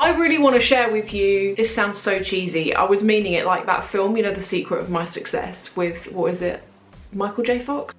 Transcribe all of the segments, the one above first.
I really want to share with you, this sounds so cheesy, I was meaning it like that film, you know, The Secret of My Success with, what is it, Michael J. Fox?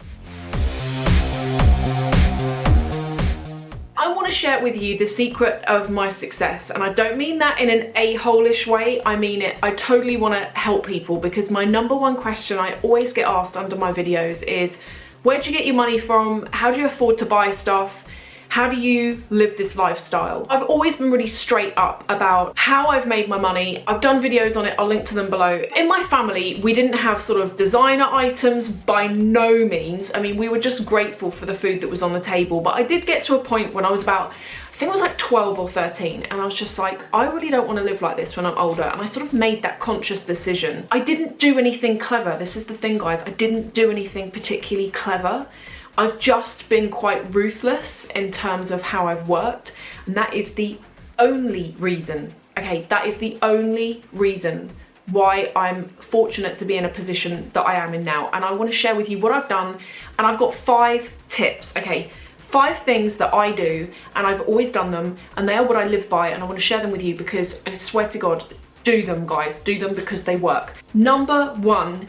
I want to share with you the secret of my success, and I don't mean that in an a-hole-ish way, I mean it, I totally want to help people, because my #1 question I always get asked under my videos is, where do you get your money from? How do you afford to buy stuff? How do you live this lifestyle? I've always been really straight up about how I've made my money. I've done videos on it, I'll link to them below. In my family, we didn't have sort of designer items, by no means. I mean, we were just grateful for the food that was on the table, but I did get to a point when I was about, I think it was like 12 or 13, and I was just like, I really don't want to live like this when I'm older, and I sort of made that conscious decision. I didn't do anything clever. This is the thing, guys, I didn't do anything particularly clever. I've just been quite ruthless in terms of how I've worked, and that is the only reason, okay, that is the only reason why I'm fortunate to be in a position that I am in now. And I want to share with you what I've done, and I've got 5 tips, okay? 5 things that I do, and I've always done them, and they are what I live by, and I want to share them with you because I swear to God, do them, guys, do them because they work. #1,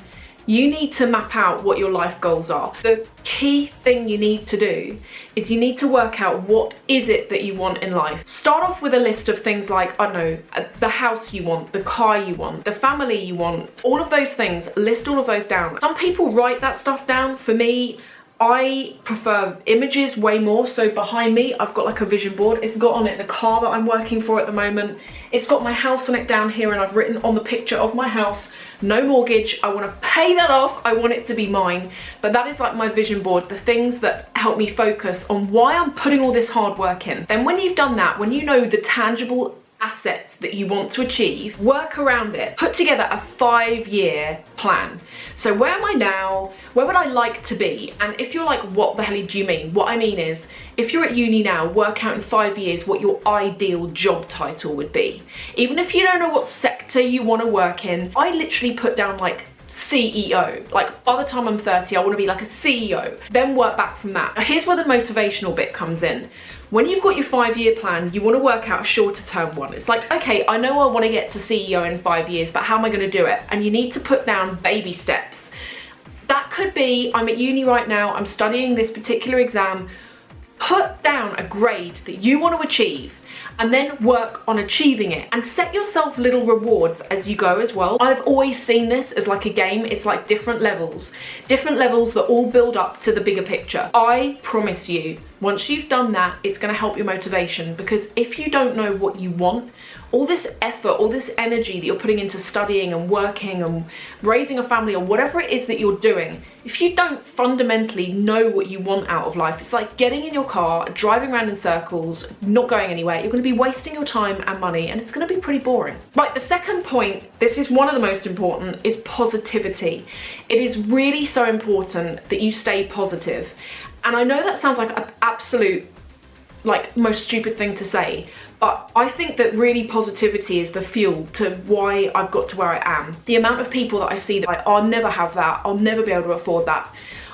you need to map out what your life goals are. The key thing you need to do is you need to work out what is it that you want in life. Start off with a list of things like, I don't know, the house you want, the car you want, the family you want, all of those things, list all of those down. Some people write that stuff down. For me, I prefer images way more. So behind me, I've got like a vision board. It's got on it the car that I'm working for at the moment. It's got my house on it down here, and I've written on the picture of my house, no mortgage. I want to pay that off. I want it to be mine. But that is like my vision board, the things that help me focus on why I'm putting all this hard work in. Then when you've done that, when you know the tangible assets that you want to achieve, work around it. Put together a 5-year plan. So where am I now? Where would I like to be? And if you're like, what the hell do you mean? What I mean is, if you're at uni now, work out in 5 years what your ideal job title would be. Even if you don't know what sector you want to work in, I literally put down like CEO. Like by the time I'm 30, I want to be like a CEO. Then work back from that. Now here's where the motivational bit comes in. When you've got your 5-year plan, you want to work out a shorter term one. It's like, okay, I know I want to get to CEO in 5 years, but how am I going to do it? And you need to put down baby steps. That could be, I'm at uni right now, I'm studying this particular exam. Put down a grade that you want to achieve, and then work on achieving it, and set yourself little rewards as you go as well. I've always seen this as like a game. It's like different levels that all build up to the bigger picture. I promise you, once you've done that, it's going to help your motivation, because if you don't know what you want, all this effort, all this energy that you're putting into studying and working and raising a family or whatever it is that you're doing, if you don't fundamentally know what you want out of life, it's like getting in your car, driving around in circles, not going anywhere. You're going to be wasting your time and money, and it's going to be pretty boring. Right, the second point, this is one of the most important, is positivity. It is really so important that you stay positive. And I know that sounds like an absolute, like, most stupid thing to say, but I think that really positivity is the fuel to why I've got to where I am. The amount of people that I see that I'll never have that, I'll never be able to afford that.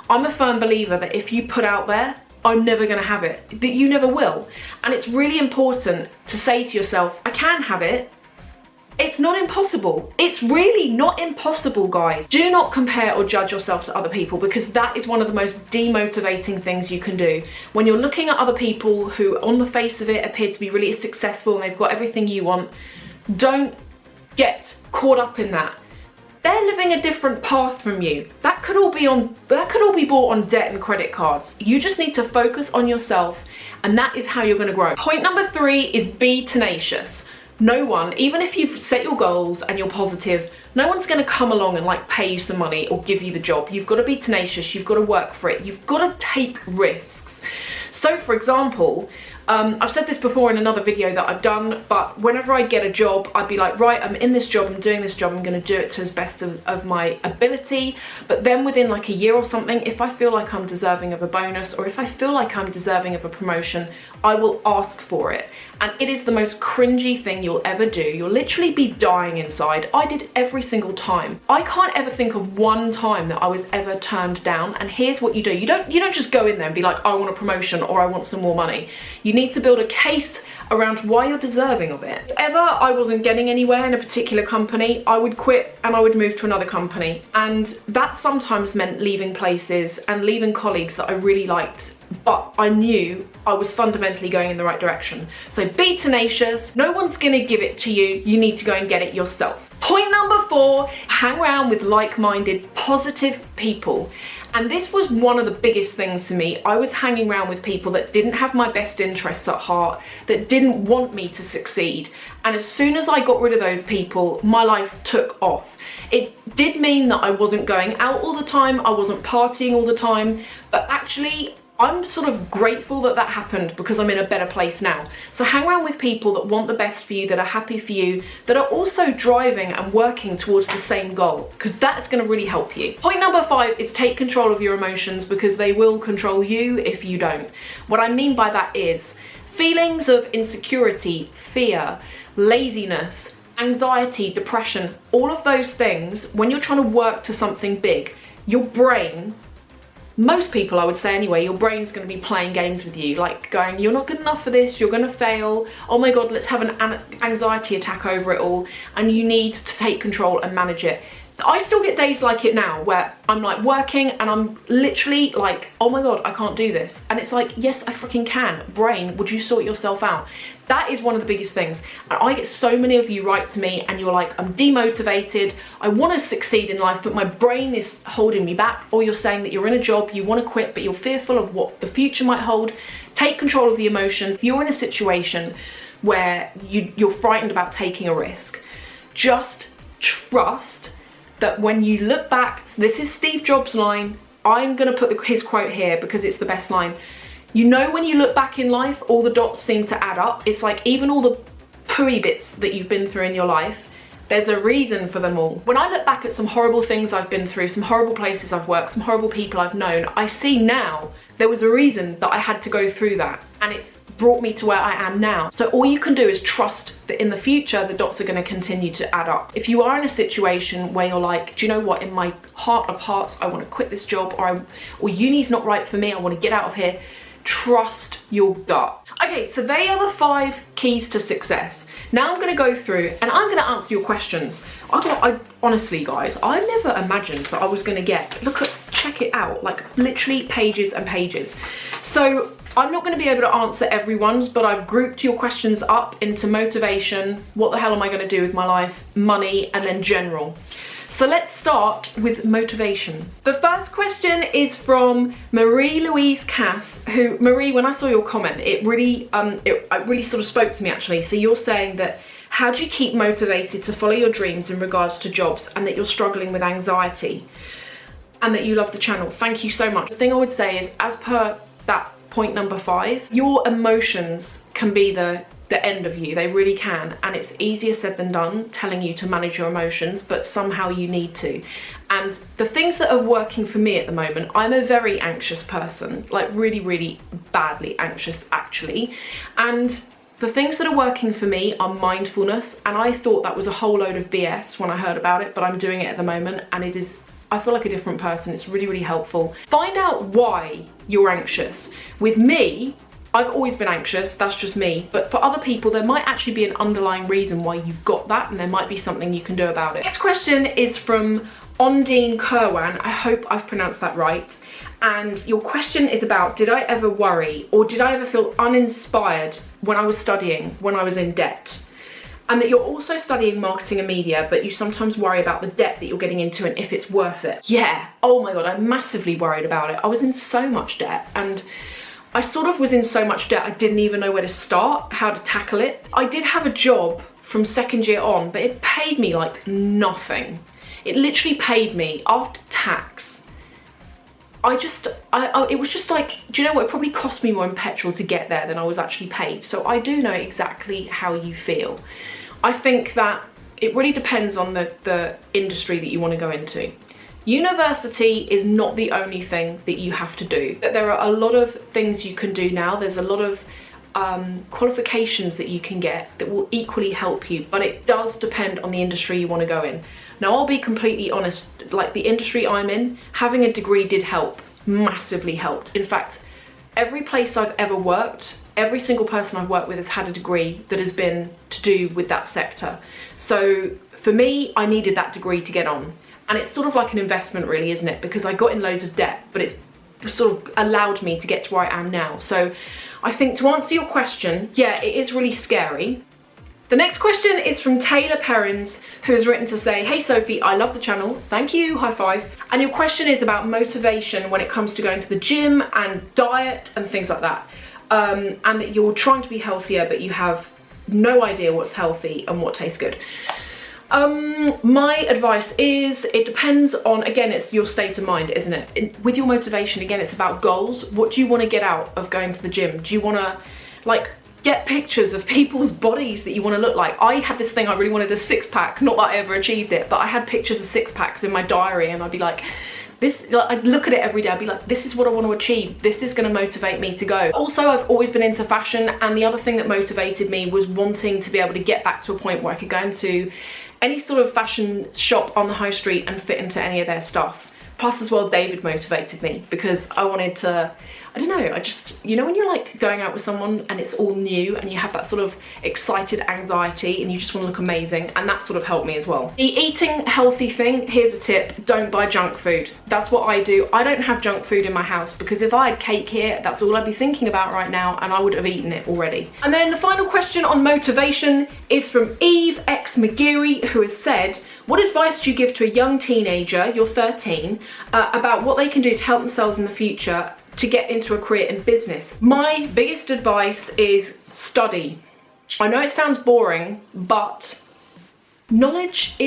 I'm a firm believer that if you put out there, I'm never going to have it, that you never will. And it's really important to say to yourself, I can have it. It's not impossible. It's really not impossible, guys. Do not compare or judge yourself to other people, because that is one of the most demotivating things you can do. When you're looking at other people who on the face of it appear to be really successful and they've got everything you want, don't get caught up in that. They're living a different path from you. That could all be bought on debt and credit cards. You just need to focus on yourself, and that is how you're going to grow. Point number 3 is be tenacious. No one, even if you've set your goals and you're positive, no one's going to come along and like pay you some money or give you the job. You've got to be tenacious, you've got to work for it, you've got to take risks. So for example, I've said this before in another video that I've done, but whenever I get a job, I'd be like, right, I'm in this job, I'm doing this job, I'm going to do it to as best of my ability. But then within like a year or something, if I feel like I'm deserving of a bonus, or if I feel like I'm deserving of a promotion, I will ask for it. And it is the most cringy thing you'll ever do. You'll literally be dying inside. I did every single time. I can't ever think of one time that I was ever turned down. And here's what you do. You don't just go in there and be like, I want a promotion or I want some more money. You need to build a case around why you're deserving of it. If ever I wasn't getting anywhere in a particular company, I would quit and I would move to another company. And that sometimes meant leaving places and leaving colleagues that I really liked, but I knew I was fundamentally going in the right direction. So be tenacious. No one's gonna give it to you. You need to go and get it yourself. Point number 4, hang around with like-minded, positive people. And this was one of the biggest things for me. I was hanging around with people that didn't have my best interests at heart, that didn't want me to succeed. And as soon as I got rid of those people, my life took off. It did mean that I wasn't going out all the time, I wasn't partying all the time, but actually, I'm sort of grateful that that happened because I'm in a better place now. So hang around with people that want the best for you, that are happy for you, that are also driving and working towards the same goal, because that's going to really help you. Point number 5 is take control of your emotions, because they will control you if you don't. What I mean by that is feelings of insecurity, fear, laziness, anxiety, depression, all of those things, when you're trying to work to something big, your brain, most people I would say anyway, your brain's going to be playing games with you, like going, you're not good enough for this, you're going to fail, oh my god, let's have an anxiety attack over it all, and you need to take control and manage it. I still get days like it now where I'm like working and I'm literally like, oh my god, I can't do this. And it's like, yes, I freaking can. Brain, would you sort yourself out? That is one of the biggest things. And I get so many of you write to me and you're like, I'm demotivated, I want to succeed in life, but my brain is holding me back. Or you're saying that you're in a job, you want to quit, but you're fearful of what the future might hold. Take control of the emotions. If you're in a situation where you're frightened about taking a risk, just trust that when you look back, so this is Steve Jobs' line, I'm going to put his quote here because it's the best line. You know, when you look back in life, all the dots seem to add up. It's like even all the pooey bits that you've been through in your life, there's a reason for them all. When I look back at some horrible things I've been through, some horrible places I've worked, some horrible people I've known, I see now there was a reason that I had to go through that, and it's brought me to where I am now. So all you can do is trust that in the future the dots are going to continue to add up. If you are in a situation where you're like, do you know what, in my heart of hearts I want to quit this job, or uni's not right for me, I want to get out of here, trust your gut. Okay, so they are the 5 keys to success. Now I'm going to go through and I'm going to answer your questions. I honestly, guys, I never imagined that I was going to get, check it out, like literally pages and pages. So I'm not going to be able to answer everyone's, but I've grouped your questions up into motivation, what the hell am I going to do with my life, money, and then general. So let's start with motivation. The first question is from Marie-Louise Cass, who, Marie, when I saw your comment, it really sort of spoke to me actually. So you're saying that, how do you keep motivated to follow your dreams in regards to jobs, and that you're struggling with anxiety, and that you love the channel? Thank you so much. The thing I would say is, as per that point number 5, your emotions can be the end of you. They really can, and it's easier said than done telling you to manage your emotions, but somehow you need to. And the things that are working for me at the moment, I'm a very anxious person, like really, really badly anxious actually, and the things that are working for me are mindfulness, and I thought that was a whole load of BS when I heard about it, but I'm doing it at the moment and it is, I feel like a different person. It's really, really helpful. Find out why you're anxious. With me, I've always been anxious, that's just me, but for other people there might actually be an underlying reason why you've got that, and there might be something you can do about it. Next question is from Ondine Kerwan, I hope I've pronounced that right, and your question is about, did I ever worry or did I ever feel uninspired when I was studying, when I was in debt? And that you're also studying marketing and media, but you sometimes worry about the debt that you're getting into and if it's worth it. Yeah, oh my god, I'm massively worried about it. I was in so much debt, and I sort of was in so much debt I didn't even know where to start, how to tackle it. I did have a job from second year on, but it paid me like nothing. It literally paid me after tax. It was just like, do you know what, it probably cost me more in petrol to get there than I was actually paid. So I do know exactly how you feel. I think that it really depends on the industry that you want to go into. University is not the only thing that you have to do. There are a lot of things you can do now. There's a lot of qualifications that you can get that will equally help you, but it does depend on the industry you want to go in. Now, I'll be completely honest, like the industry I'm in, having a degree did help, massively helped. In fact, every place I've ever worked, every single person I've worked with has had a degree that has been to do with that sector. So for me, I needed that degree to get on. And it's sort of like an investment really, isn't it? Because I got in loads of debt, but it's sort of allowed me to get to where I am now. So I think to answer your question, yeah, it is really scary. The next question is from Taylor Perrins, who has written to say, hey Sophie, I love the channel. Thank you, high five. And your question is about motivation when it comes to going to the gym and diet and things like that. And that you're trying to be healthier, but you have no idea what's healthy and what tastes good. My advice is, it depends on, again, it's your state of mind, isn't it? With your motivation, again, it's about goals. What do you want to get out of going to the gym? Do you want to, like, get pictures of people's bodies that you want to look like? I had this thing, I really wanted a six-pack, not that I ever achieved it, but I had pictures of six-packs in my diary, and I'd be like, I'd look at it every day, I'd be like, this is what I want to achieve, this is going to motivate me to go. Also, I've always been into fashion, and the other thing that motivated me was wanting to be able to get back to a point where I could go into any sort of fashion shop on the high street and fit into any of their stuff. Plus as well, David motivated me because I wanted to, I don't know, I just, you know when you're like going out with someone and it's all new and you have that sort of excited anxiety and you just want to look amazing, and that sort of helped me as well. The eating healthy thing, here's a tip, don't buy junk food. That's what I do. I don't have junk food in my house because if I had cake here, that's all I'd be thinking about right now and I would have eaten it already. And then the final question on motivation is from Eve X McGeary, who has said, what advice do you give to a young teenager, you're 13, about what they can do to help themselves in the future to get into a career in business? My biggest advice is study. I know it sounds boring, but knowledge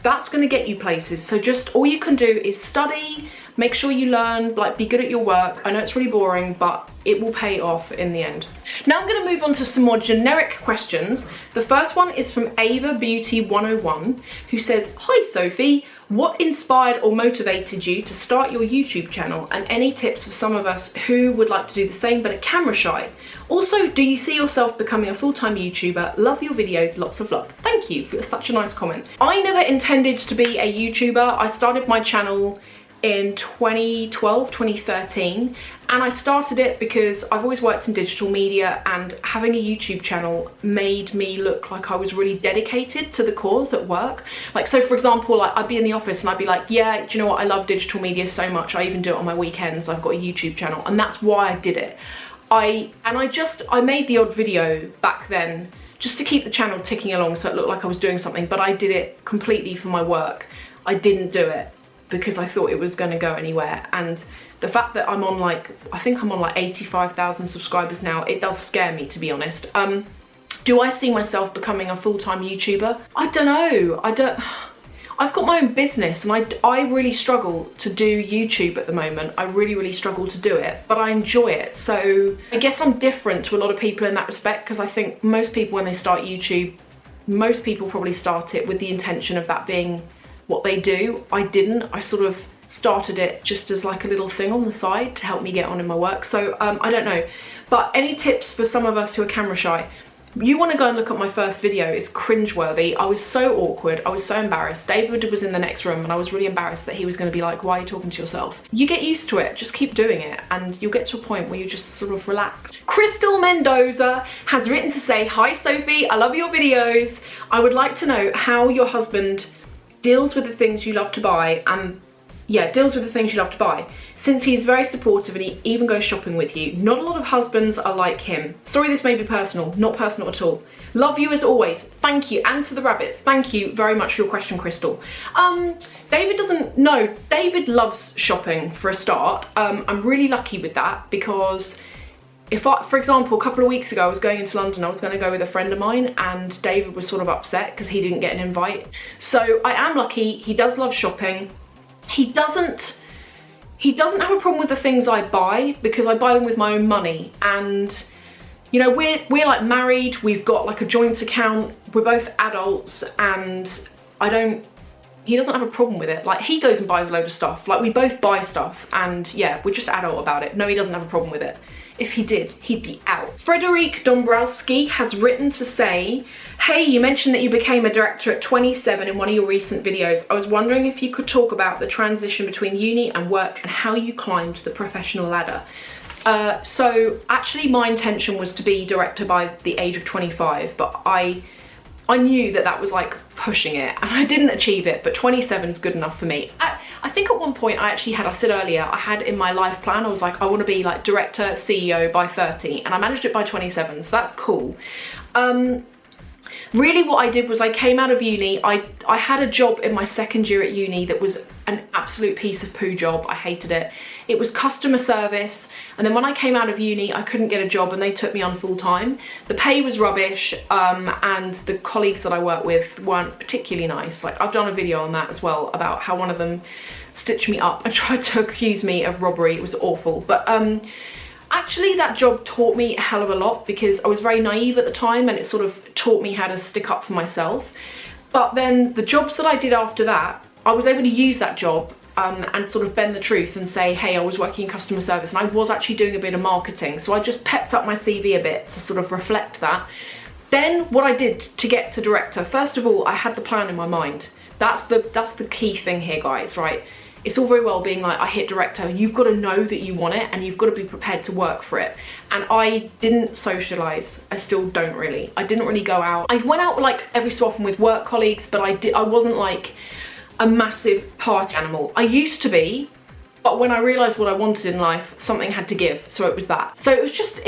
that's going to get you places. So just all you can do is study, make sure you learn, like be good at your work. I know it's really boring, but it will pay off in the end. Now I'm going to move on to some more generic questions. The first one is from Ava Beauty 101, who says, hi Sophie, what inspired or motivated you to start your YouTube channel, and any tips for some of us who would like to do the same but are camera shy? Also, do you see yourself becoming a full-time YouTuber? Love your videos, lots of love. Thank you for such a nice comment. I never intended to be a YouTuber. I started my channel in 2012, 2013, and I started it because I've always worked in digital media, and having a YouTube channel made me look like I was really dedicated to the cause at work. Like, so for example, like I'd be in the office and I'd be like, yeah, do you know what, I love digital media so much, I even do it on my weekends, I've got a YouTube channel, and that's why I did it. I made the odd video back then just to keep the channel ticking along so it looked like I was doing something, but I did it completely for my work. I didn't do it because I thought it was going to go anywhere. And the fact that I'm on like, I think I'm on like 85,000 subscribers now, it does scare me, to be honest. Do I see myself becoming a full-time YouTuber? I don't know. I've got my own business, and I really struggle to do YouTube at the moment. I really struggle to do it, but I enjoy it. So I guess I'm different to a lot of people in that respect, because I think most people when they start YouTube, most people probably start it with the intention of that being what they do. I didn't. I sort of started it just as like a little thing on the side to help me get on in my work. So I don't know. But any tips for some of us who are camera shy? You want to go and look at my first video. It's cringeworthy. I was so awkward. I was so embarrassed. David was in the next room and I was really embarrassed that he was going to be like, why are you talking to yourself? You get used to it. Just keep doing it and you'll get to a point where you just sort of relax. Crystal Mendoza has written to say, hi Sophie, I love your videos. I would like to know how your husband deals with the things you love to buy, and deals with the things you love to buy, since he is very supportive and he even goes shopping with you. Not a lot of husbands are like him. Sorry, this may be personal. Not personal at all. Love you as always. Thank you. And to the rabbits, thank you very much for your question, Crystal. David doesn't know. David loves shopping for a start. I'm really lucky with that, because for example, a couple of weeks ago I was going into London. I was going to go with a friend of mine and David was sort of upset because he didn't get an invite. So I am lucky. He does love shopping. He doesn't have a problem with the things I buy, because I buy them with my own money, and you know, we're like married, we've got like a joint account, we're both adults, and he doesn't have a problem with it. Like, he goes and buys a load of stuff, like we both buy stuff, and yeah, we're just adult about it. No, he doesn't have a problem with it. If he did, he'd be out. Frederic Dombrowski has written to say, hey, you mentioned that you became a director at 27 in one of your recent videos. I was wondering if you could talk about the transition between uni and work and how you climbed the professional ladder. So actually my intention was to be director by the age of 25, but I knew that was like pushing it, and I didn't achieve it, but 27 is good enough for me. I think at one point I said earlier, I had in my life plan, I was like, I want to be like director, CEO by 30, and I managed it by 27, so that's cool. Really what I did was I came out of uni, I had a job in my second year at uni that was an absolute piece of poo job. I hated it. It was customer service, and then when I came out of uni I couldn't get a job and they took me on full time. The pay was rubbish, and the colleagues that I worked with weren't particularly nice. Like, I've done a video on that as well about how one of them stitched me up and tried to accuse me of robbery. It was awful, but actually that job taught me a hell of a lot because I was very naive at the time, and it sort of taught me how to stick up for myself. But then the jobs that I did after that, I was able to use that job and sort of bend the truth and say, hey, I was working in customer service and I was actually doing a bit of marketing. So I just pepped up my CV a bit to sort of reflect that. Then what I did to get to director, first of all, I had the plan in my mind. That's the key thing here, guys, right? It's all very well being like, I hit director. You've got to know that you want it, and you've got to be prepared to work for it. And I didn't socialize. I still don't really. I didn't really go out. I went out like every so often with work colleagues, but I wasn't like a massive party animal. I used to be, but when I realized what I wanted in life, something had to give. So it was that. So it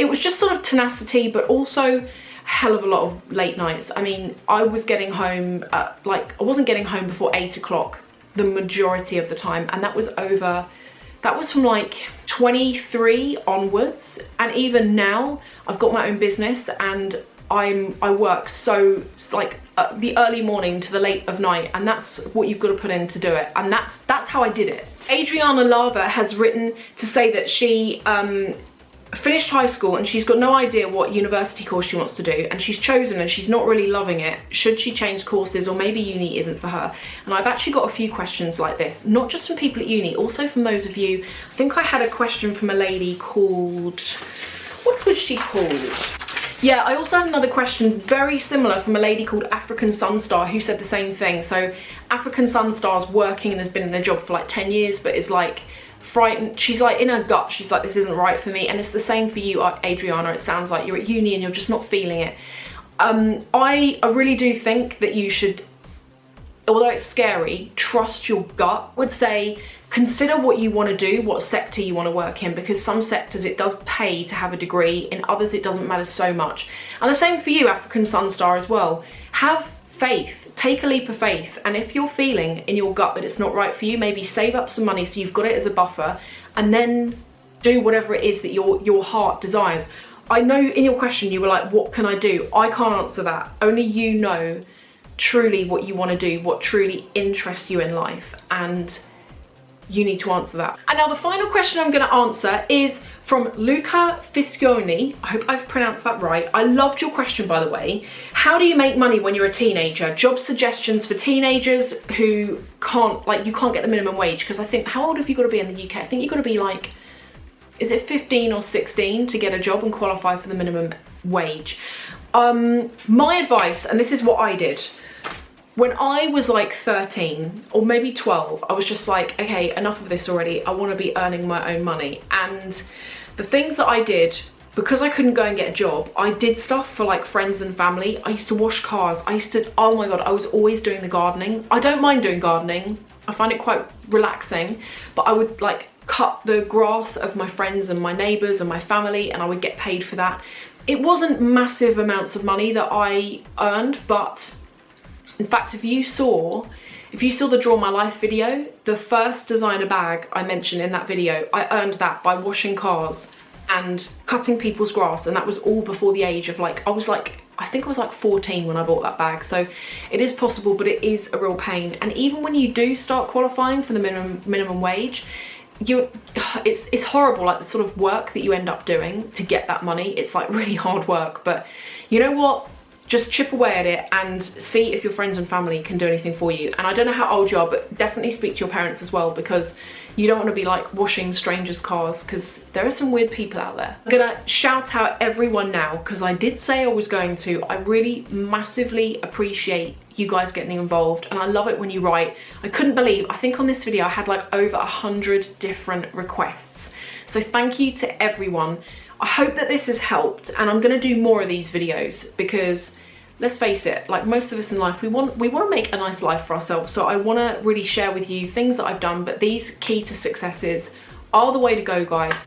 was just sort of tenacity, but also a hell of a lot of late nights. I mean, I was getting home at I wasn't getting home before 8 o'clock the majority of the time, and that was from like 23 onwards. And even now I've got my own business and I work so like the early morning to the late of night, and that's what you've got to put in to do it, and that's how I did it. Adriana Lava has written to say that she finished high school and she's got no idea what university course she wants to do, and she's chosen and she's not really loving it. Should she change courses, or maybe uni isn't for her? And I've actually got a few questions like this, not just from people at uni, also from those of you. I think I had a question from a lady called, what was she called? Yeah, I also had another question very similar from a lady called African Sunstar, who said the same thing. So African Sunstar's working and has been in a job for like 10 years, but is like frightened. She's like in her gut, she's like, this isn't right for me. And it's the same for you, Adriana. It sounds like you're at uni and you're just not feeling it. I really do think that you should, although it's scary, trust your gut. I would say consider what you want to do, what sector you want to work in, because some sectors it does pay to have a degree, in others it doesn't matter so much. And the same for you, African Sunstar, as well. Have faith. Take a leap of faith, and if you're feeling in your gut that it's not right for you, maybe save up some money so you've got it as a buffer, and then do whatever it is that your heart desires. I know in your question you were like, what can I do? I can't answer that. Only you know truly what you want to do, what truly interests you in life, and you need to answer that. And now the final question I'm going to answer is from Luca Fiscioni. I hope I've pronounced that right. I loved your question, by the way. How do you make money when you're a teenager? Job suggestions for teenagers who can't, like, you can't get the minimum wage. Because I think, how old have you got to be in the UK? I think you've got to be like, is it 15 or 16 to get a job and qualify for the minimum wage? My advice, and this is what I did, when I was like 13 or maybe 12, I was just like, okay, enough of this already. I want to be earning my own money. And the things that I did, because I couldn't go and get a job, I did stuff for like friends and family. I used to wash cars. Oh my God, I was always doing the gardening. I don't mind doing gardening. I find it quite relaxing, but I would like cut the grass of my friends and my neighbors and my family, and I would get paid for that. It wasn't massive amounts of money that I earned, but in fact, if you saw the Draw My Life video, the first designer bag I mentioned in that video, I earned that by washing cars and cutting people's grass, and that was all before the age of like, I think I was like 14 when I bought that bag. So it is possible, but it is a real pain. And even when you do start qualifying for the minimum wage, it's horrible, like the sort of work that you end up doing to get that money. It's like really hard work, but you know what? Just chip away at it and see if your friends and family can do anything for you. And I don't know how old you are, but definitely speak to your parents as well, because you don't want to be like washing strangers' cars, because there are some weird people out there. I'm gonna shout out everyone now, because I did say I was going to. I really massively appreciate you guys getting involved, and I love it when you write. I couldn't believe, I think on this video I had like over 100 different requests. So thank you to everyone. I hope that this has helped, and I'm going to do more of these videos because let's face it, like most of us in life, we want to make a nice life for ourselves. So I want to really share with you things that I've done, but these key to successes are the way to go, guys.